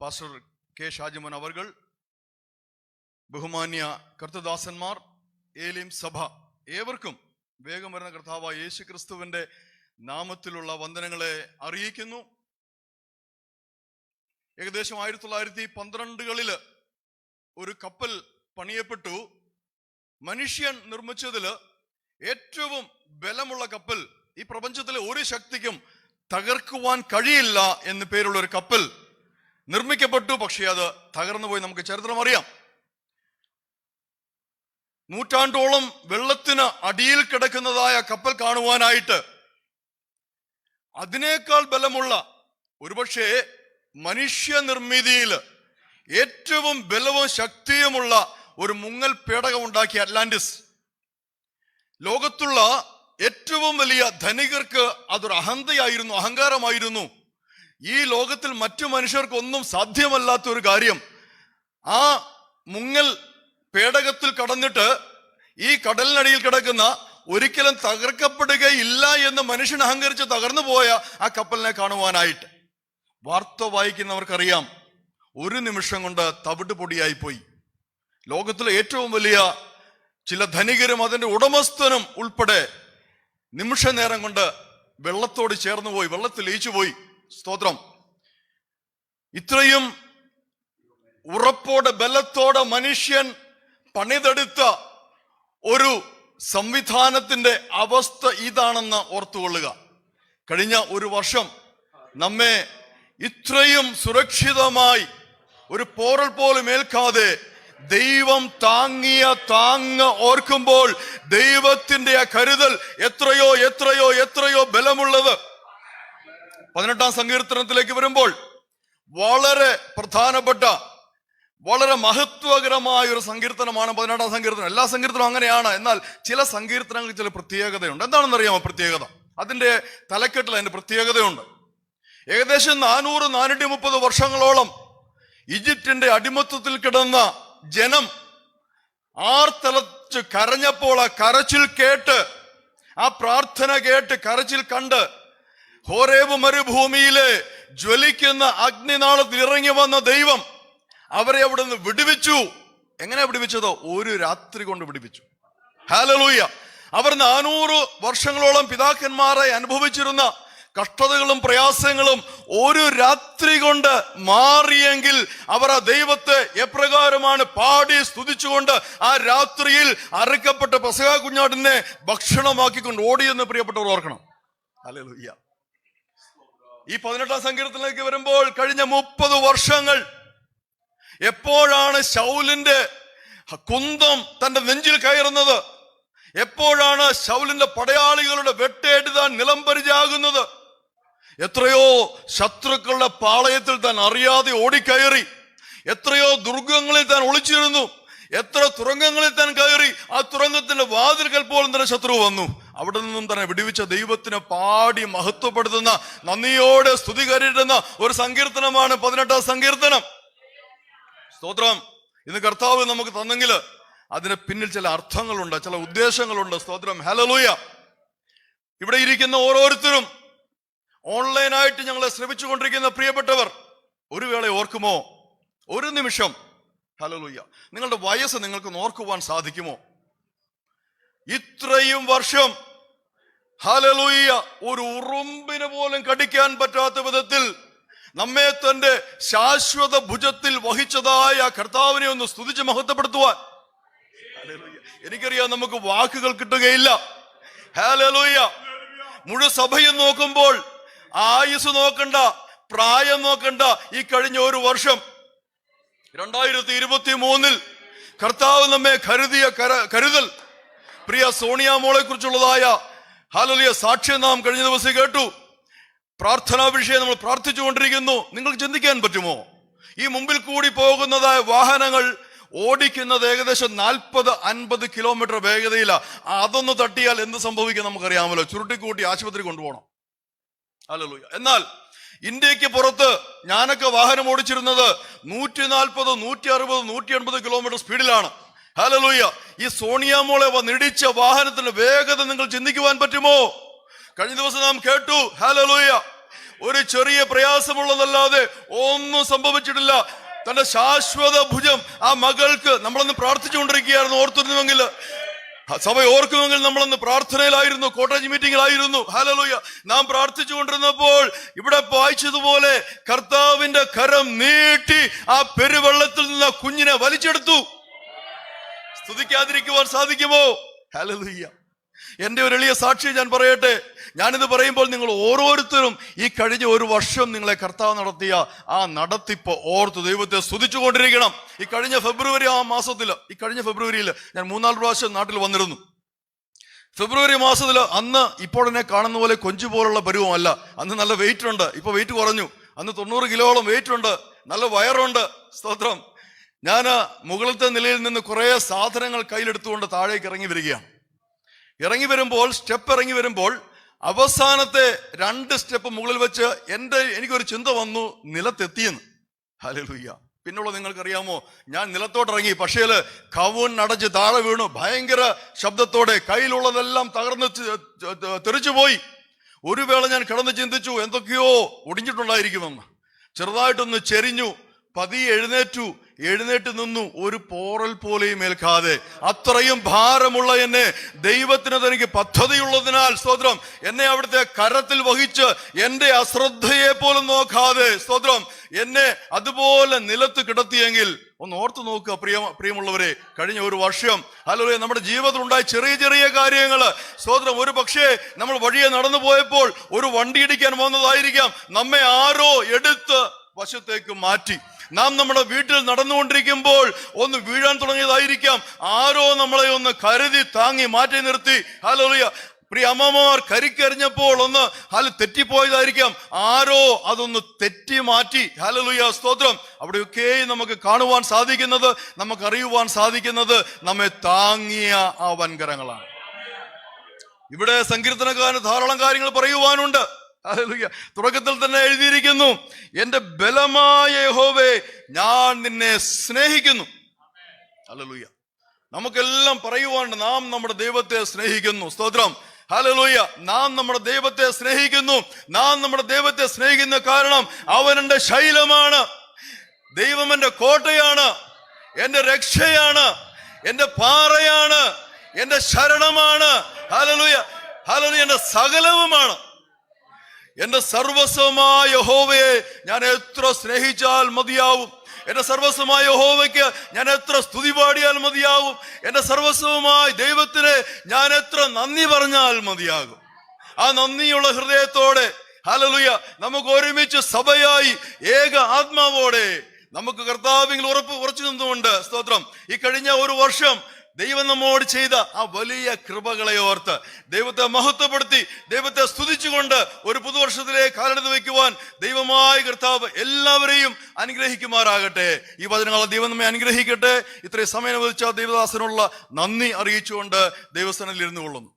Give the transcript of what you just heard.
Pastor K Shajimon അവർകൾ, ബഹുമാന്യ കർത്തദാസന്മാർ, ഏലിം സഭ, ഏവർക്കും വേഗം വരുന്ന കർത്താവായ യേശു ക്രിസ്തുവിന്റെ നാമത്തിലുള്ള വന്ദനങ്ങളെ അറിയിക്കുന്നു. ഏകദേശം 1912 ഒരു കപ്പൽ പണിയപ്പെട്ടു. മനുഷ്യൻ നിർമ്മിച്ചതില് ഏറ്റവും ബലമുള്ള കപ്പൽ, ഈ പ്രപഞ്ചത്തിലെ ഒരു ശക്തിക്കും തകർക്കുവാൻ കഴിയില്ല എന്ന് പേരുള്ള ഒരു കപ്പൽ നിർമ്മിക്കപ്പെട്ടു. പക്ഷേ അത് തകർന്നുപോയി. നമുക്ക് ചരിത്രം അറിയാം. നൂറ്റാണ്ടോളം വെള്ളത്തിന് അടിയിൽ കിടക്കുന്നതായ കപ്പൽ കാണുവാനായിട്ട് അതിനേക്കാൾ ബലമുള്ള, ഒരുപക്ഷെ മനുഷ്യനിർമ്മിതിയിൽ ഏറ്റവും ബലവും ശക്തിയുമുള്ള ഒരു മുങ്ങൽ പേടകം ഉണ്ടാക്കിയ അറ്റ്ലാന്റിസ്. ലോകത്തുള്ള ഏറ്റവും വലിയ ധനികർക്ക് അതൊരു അഹന്തയായിരുന്നു, അഹങ്കാരമായിരുന്നു. ഈ ലോകത്തിൽ മറ്റു മനുഷ്യർക്കൊന്നും സാധ്യമല്ലാത്ത ഒരു കാര്യം, ആ മുങ്ങൽ പേടകത്തിൽ കടന്നിട്ട് ഈ കടലിനടിയിൽ കിടക്കുന്ന ഒരിക്കലും തകർക്കപ്പെടുകയില്ല എന്ന് മനുഷ്യൻ അഹങ്കരിച്ച് തകർന്നു പോയ ആ കപ്പലിനെ കാണുവാനായിട്ട്. വാർത്ത വായിക്കുന്നവർക്കറിയാം, ഒരു നിമിഷം കൊണ്ട് തവിട് പൊടിയായിപ്പോയി. ലോകത്തിലെ ഏറ്റവും വലിയ ചില ധനികരും അതിന്റെ ഉടമസ്ഥനും ഉൾപ്പെടെ നിമിഷ നേരം കൊണ്ട് വെള്ളത്തോട് ചേർന്ന് പോയി, വെള്ളത്തിൽ ലയിച്ചുപോയി. സ്തോത്രം. ഇത്രയും ഉറപ്പോടെ ബലത്തോടെ മനുഷ്യൻ പണിതെടുത്ത ഒരു സംവിധാനത്തിന്റെ അവസ്ഥ ഇതാണെന്ന് ഓർത്തുകൊള്ളുക. കഴിഞ്ഞ ഒരു വർഷം നമ്മെ ഇത്രയും സുരക്ഷിതമായി ഒരു പോറൽ പോലും ഏൽക്കാതെ ദൈവം താങ്ങിയ താങ്ങ് ഓർക്കുമ്പോൾ ദൈവത്തിന്റെ ആ കരുതൽ എത്രയോ എത്രയോ എത്രയോ ബലമുള്ളത്. 18-ാം സങ്കീർത്തനത്തിലേക്ക് വരുമ്പോൾ വളരെ പ്രധാനപ്പെട്ട, വളരെ മഹത്വകരമായ ഒരു സങ്കീർത്തനമാണ് 18-ാം സങ്കീർത്തനം. എല്ലാ സങ്കീർത്തനവും അങ്ങനെയാണ്. എന്നാൽ ചില സങ്കീർത്തനങ്ങൾക്ക് ചില പ്രത്യേകതയുണ്ട്. എന്താണെന്നറിയാമോ പ്രത്യേകത? അതിന്റെ തലക്കെട്ടിൽ അതിന്റെ പ്രത്യേകതയുണ്ട്. ഏകദേശം 400-430 വർഷങ്ങളോളം ഈജിപ്തിന്റെ അടിമത്തത്തിൽ കിടന്ന ജനം ആർത്തലച്ച് കരഞ്ഞപ്പോൾ ആ കരച്ചിൽ കേട്ട്, ആ പ്രാർത്ഥന കേട്ട്, കരച്ചിൽ കണ്ട് ഹോരേബ് മരുഭൂമിയിലെ ജ്വലിക്കുന്ന അഗ്നിനാളത്തിൽ ഇറങ്ങി വന്ന ദൈവം അവരെ അവിടെ നിന്ന് വിടുവിച്ചു. എങ്ങനെ വിടുവിച്ചതോ? ഒരു രാത്രി കൊണ്ട് വിടുവിച്ചു. ഹല്ലേലൂയ. അവർ 400 വർഷങ്ങളോളം പിതാക്കന്മാരെ അനുഭവിച്ചിരുന്ന കഷ്ടതകളും പ്രയാസങ്ങളും ഒരു രാത്രി കൊണ്ട് മാറിയെങ്കിൽ അവർ ആ ദൈവത്തെ എപ്രകാരമാണ് പാടി സ്തുതിച്ചുകൊണ്ട് ആ രാത്രിയിൽ അറുക്കപ്പെട്ട പെസഹ കുഞ്ഞാടിനെ ഭക്ഷണമാക്കിക്കൊണ്ട് ഓടിയെന്ന് പ്രിയപ്പെട്ടവർ ഓർക്കണം. ഹല്ലേലൂയ. ഈ 18-ാം സങ്കീർത്തനത്തിലേക്ക് വരുമ്പോൾ കഴിഞ്ഞ 30 വർഷങ്ങൾ എപ്പോഴാണ് ശൗലിന്റെ കുന്തം തന്റെ നെഞ്ചിൽ കയറുന്നത്, എപ്പോഴാണ് ശൗലിന്റെ പടയാളികളുടെ വെട്ടേറ്റ് താൻ നിലംപരിചാകുന്നത്, എത്രയോ ശത്രുക്കളുടെ പാളയത്തിൽ താൻ അറിയാതെ ഓടിക്കയറി, എത്രയോ ദുർഗങ്ങളിൽ താൻ ഒളിച്ചിരുന്നു, എത്ര തുറങ്കങ്ങളിൽ താൻ കയറി, ആ തുറങ്കത്തിന്റെ വാതിൽക്കൽ പോലും തന്നെ ശത്രു വന്നു. അവിടെ നിന്നും തന്നെ വിടുവിച്ച ദൈവത്തിനെ പാടി മഹത്വപ്പെടുത്തുന്ന, നന്ദിയോടെ സ്തുതി കരയിട്ടുന്ന ഒരു സങ്കീർത്തനമാണ് 18-ാം സങ്കീർത്തനം. സ്തോത്രം. ഇന്ന് കർത്താവ് നമുക്ക് തന്നെങ്കിൽ അതിന് പിന്നിൽ ചില അർത്ഥങ്ങളുണ്ട്, ചില ഉദ്ദേശങ്ങളുണ്ട്. സ്തോത്രം. ഹല്ലേലൂയ. ഇവിടെ ഇരിക്കുന്ന ഓരോരുത്തരും, ഓൺലൈനായിട്ട് ഞങ്ങളെ ശ്രമിച്ചുകൊണ്ടിരിക്കുന്ന പ്രിയപ്പെട്ടവർ, ഒരു വേള ഓർക്കുമോ? ഒരു നിമിഷം, ഹല്ലേലൂയ, നിങ്ങളുടെ വയസ്സ് നിങ്ങൾക്ക് ഓർക്കുവാൻ സാധിക്കുമോ? ഇത്രയും വർഷം, ഹല്ലേലൂയ, ഒരു ഉറുമ്പിന് പോലും കടിക്കാൻ പറ്റാത്ത വിധത്തിൽ നമ്മെ തന്റെ ശാശ്വത ഭുജത്തിൽ വഹിച്ചതായ കർത്താവിനെ ഒന്ന് സ്തുതിച്ച് മഹത്വപ്പെടുത്തുവാൻ എനിക്കറിയാം, നമുക്ക് വാക്കുകൾ കിട്ടുകയില്ല. ഹല്ലേലൂയ. മുഴു സഭയും നോക്കുമ്പോൾ ആയുസ് നോക്കണ്ട, പ്രായം നോക്കണ്ട. ഈ കഴിഞ്ഞ ഒരു വർഷം 2023 കർത്താവ് നമ്മെ കരുതിയ കരുതൽ, പ്രിയ സോണിയ മോളെ കുറിച്ചുള്ളതായ ഹല്ലേലൂയ സാക്ഷ്യം നാം കഴിഞ്ഞ ദിവസം കേട്ടു. പ്രാർത്ഥനാ വിഷയം നമ്മൾ പ്രാർത്ഥിച്ചു കൊണ്ടിരിക്കുന്നു. നിങ്ങൾക്ക് ചിന്തിക്കാൻ പറ്റുമോ? ഈ മുമ്പിൽ കൂടി പോകുന്നതായ വാഹനങ്ങൾ ഓടിക്കുന്നത് ഏകദേശം 40-50 കിലോമീറ്റർ വേഗതയിലാണ്. അതൊന്ന് തട്ടിയാൽ എന്ത് സംഭവിക്കും നമുക്കറിയാമല്ലോ. ചുരുട്ടിക്കൂട്ടി ആശുപത്രി കൊണ്ടുപോകണം. ഹല്ലേലൂയ. എന്നാൽ ഇന്ത്യക്ക് പുറത്ത് ഞാനൊക്കെ വാഹനം ഓടിച്ചിരുന്നത് 140, 160, 180 കിലോമീറ്റർ സ്പീഡിലാണ്. ഹല്ലേലൂയ. ഈ സോണിയാമോളെ വന്നിടിച്ച വാഹനത്തിന്റെ വേഗത നിങ്ങൾ ചിന്തിക്കുവാൻ പറ്റുമോ? കഴിഞ്ഞ ദിവസം നാം കേട്ടു, ഹല്ലേലൂയ, ഒരു ചെറിയ പ്രയാസമുള്ളതല്ലാതെ ഒന്നും സംഭവിച്ചിട്ടില്ല. തന്റെ ശാശ്വത ഭുജം ആ മകൾക്ക് നമ്മളൊന്ന് പ്രാർത്ഥിച്ചുകൊണ്ടിരിക്കുകയായിരുന്നു. ഓർത്തിരുന്നുവെങ്കിൽ, സഭ ഓർക്കുമെങ്കിൽ നമ്മളൊന്ന് പ്രാർത്ഥനയിലായിരുന്നു, കോട്ടേജ് മീറ്റിംഗിലായിരുന്നു. ഹല്ലേലൂയ. നാം പ്രാർത്ഥിച്ചുകൊണ്ടിരുന്നപ്പോൾ ഇവിടെ വായിച്ചതുപോലെ കർത്താവിന്റെ കരം നീട്ടി ആ പെരുവെള്ളത്തിൽ നിന്ന് കുഞ്ഞിനെ വലിച്ചെടുത്തു. സ്തുതിക്കാതിരിക്കുവാൻ സാധിക്കുമോ? ഹല്ലേലൂയ. എന്റെ ഒരു എളിയ സാക്ഷി ഞാൻ പറയട്ടെ. ഞാനിത് പറയുമ്പോൾ നിങ്ങൾ ഓരോരുത്തരും ഈ കഴിഞ്ഞ ഒരു വർഷം നിങ്ങളെ കർത്താവ് നടത്തിയ ആ നടത്തിപ്പ് ഓർത്ത് ദൈവത്തെ സ്തുതിച്ചുകൊണ്ടിരിക്കണം. ഈ കഴിഞ്ഞ ഫെബ്രുവരി ഈ കഴിഞ്ഞ ഫെബ്രുവരിയിൽ ഞാൻ 3-4 പ്രാവശ്യം നാട്ടിൽ വന്നിരുന്നു. ഫെബ്രുവരി മാസത്തിൽ അന്ന് ഇപ്പോൾ എന്നെ കാണുന്ന പോലെ കൊഞ്ചു പോലുള്ള പരുവമല്ല. അന്ന് നല്ല വെയിറ്റ് ഉണ്ട്. ഇപ്പൊ വെയിറ്റ് കുറഞ്ഞു. അന്ന് 90 കിലോളം വെയിറ്റ് ഉണ്ട്. നല്ല വയറുണ്ട്. സ്തോത്രം. ഞാൻ മുകളിലത്തെ നിലയിൽ നിന്ന് കുറെ സാധനങ്ങൾ കയ്യിലെടുത്തുകൊണ്ട് താഴേക്ക് ഇറങ്ങി വരികയാണ്. സ്റ്റെപ്പ് ഇറങ്ങി വരുമ്പോൾ അവസാനത്തെ 2 സ്റ്റെപ്പ് മുകളിൽ വെച്ച് എനിക്കൊരു ചിന്ത വന്നു, നിലത്തെത്തിയെന്ന്. ഹല്ലേലൂയ. പിന്നുള്ളത് നിങ്ങൾക്കറിയാമോ? ഞാൻ നിലത്തോട്ടിറങ്ങി, പക്ഷേ കവുണ്ണടച്ച് താഴെ വീണു. ഭയങ്കര ശബ്ദത്തോടെ കയ്യിലുള്ളതെല്ലാം തകർന്ന് തെറിച്ചു പോയി. ഒരു വേള ഞാൻ കിടന്ന് ചിന്തിച്ചു, എന്തൊക്കെയോ ഒടിഞ്ഞിട്ടുണ്ടായിരിക്കുമെന്ന്. ചെറുതായിട്ടൊന്ന് ചെരിഞ്ഞു, പതിയെ എഴുന്നേറ്റ് നിന്നു. ഒരു പോറൽ പോലെയും ഏൽക്കാതെ, അത്രയും ഭാരമുള്ള എന്നെ ദൈവത്തിന് തനിക്ക് പദ്ധതിയുള്ളതിനാൽ സ്തോത്രം, എന്നെ അവിടുത്തെ കരത്തിൽ വഹിച്ച് എന്റെ അശ്രദ്ധയെ പോലും നോക്കാതെ സ്തോത്രം എന്നെ അതുപോലെ നിലത്ത് കിടത്തിയെങ്കിൽ ഒന്ന് ഓർത്തു നോക്കുക പ്രിയമുള്ളവരെ. കഴിഞ്ഞ ഒരു വർഷം ഹല്ലേലൂയ നമ്മുടെ ജീവിതത്തിൽ ഉണ്ടായ ചെറിയ ചെറിയ കാര്യങ്ങള് സ്തോത്രം, ഒരു പക്ഷേ നമ്മൾ വഴിയെ നടന്നു പോയപ്പോൾ ഒരു വണ്ടി ഇടിക്കാൻ വന്നതായിരിക്കാം, നമ്മെ ആരോ എടുത്ത് വശത്തേക്ക് മാറ്റി. നാം നമ്മുടെ വീട്ടിൽ നടന്നുകൊണ്ടിരിക്കുമ്പോൾ ഒന്ന് വീഴാൻ തുടങ്ങിയതായിരിക്കാം, ആരോ നമ്മളെ ഒന്ന് കരുതി താങ്ങി മാറ്റി നിർത്തി. ഹല്ലേലൂയ. പ്രിയ അമ്മമാർ കരിക്കരിഞ്ഞപ്പോൾ ഒന്ന് തെറ്റിപ്പോയതായിരിക്കാം, ആരോ അതൊന്ന് തെറ്റി മാറ്റി. ഹല്ലേലൂയ. സ്തോത്രം. അവിടെയൊക്കെ നമുക്ക് കാണുവാൻ സാധിക്കുന്നത്, നമുക്കറിയുവാൻ സാധിക്കുന്നത് നമ്മെ താങ്ങിയ ആ വൻകരങ്ങളാണ്. ഇവിടെ സങ്കീർത്തനക്കാരന് ധാരാളം കാര്യങ്ങൾ പറയുവാനുണ്ട്. ഹല്ലേലൂയ. തുടക്കത്തിൽ തന്നെ എഴുതിയിരിക്കുന്നു, എന്റെ ബലമായ യഹോവേ ഞാൻ നിന്നെ സ്നേഹിക്കുന്നു. ഹല്ലേലൂയ. നമുക്കെല്ലാം പറയുവാനുണ്ട്, നാം നമ്മുടെ ദൈവത്തെ സ്നേഹിക്കുന്നു. സ്തോത്രം. ഹല്ലേലൂയ. നാം നമ്മുടെ ദൈവത്തെ സ്നേഹിക്കുന്നു. നാം നമ്മുടെ ദൈവത്തെ സ്നേഹിക്കുന്ന കാരണം അവൻ എന്റെ ശൈലമാണ്, ദൈവം എന്റെ കോട്ടയാണ്, എന്റെ രക്ഷയാണ്, എന്റെ പാറയാണ്, എന്റെ ശരണമാണ്. ഹല്ലേലൂയ. ഹല്ലേലൂയ. എന്റെ സകലവുമാണ്. എന്റെ സർവസ്വമായ യഹോവയെ ഞാൻ എത്ര സ്നേഹിച്ചാൽ മതിയാവും? എന്റെ സർവസ്വമായ യഹോവയ്ക്ക് ഞാൻ എത്ര സ്തുതി പാടിയാൽ മതിയാവും? എന്റെ സർവസ്വമായ ദൈവത്തിന് ഞാൻ എത്ര നന്ദി പറഞ്ഞാൽ മതിയാകും? ആ നന്ദിയുള്ള ഹൃദയത്തോടെ ഹല്ലേലൂയ നമുക്ക് ഒരുമിച്ച് സഭയായി ഏക ആത്മാവോടെ നമുക്ക് കർത്താവിൽ ഉറച്ചു നിന്നുകൊണ്ട് സ്തോത്രം ഈ കഴിഞ്ഞ ഒരു വർഷം ദൈവം നമ്മോട് ചെയ്ത ആ വലിയ കൃപകളെ ഓർത്ത് ദൈവത്തെ മഹത്വപ്പെടുത്തി ദൈവത്തെ സ്തുതിച്ചുകൊണ്ട് ഒരു പുതുവർഷത്തിലേക്ക് കാലെടുത്ത് വയ്ക്കുവാൻ ദൈവമായ കർത്താവ് എല്ലാവരെയും അനുഗ്രഹിക്കുമാറാകട്ടെ. ഈ വചനങ്ങളെ ദൈവം നമ്മെ അനുഗ്രഹിക്കട്ടെ. ഇത്രയും സമയം അനുവദിച്ച ദൈവദാസനുള്ള നന്ദി അറിയിച്ചുകൊണ്ട് ദൈവസ്ഥാനത്തിൽ ഇരുന്നു കൊള്ളുന്നു.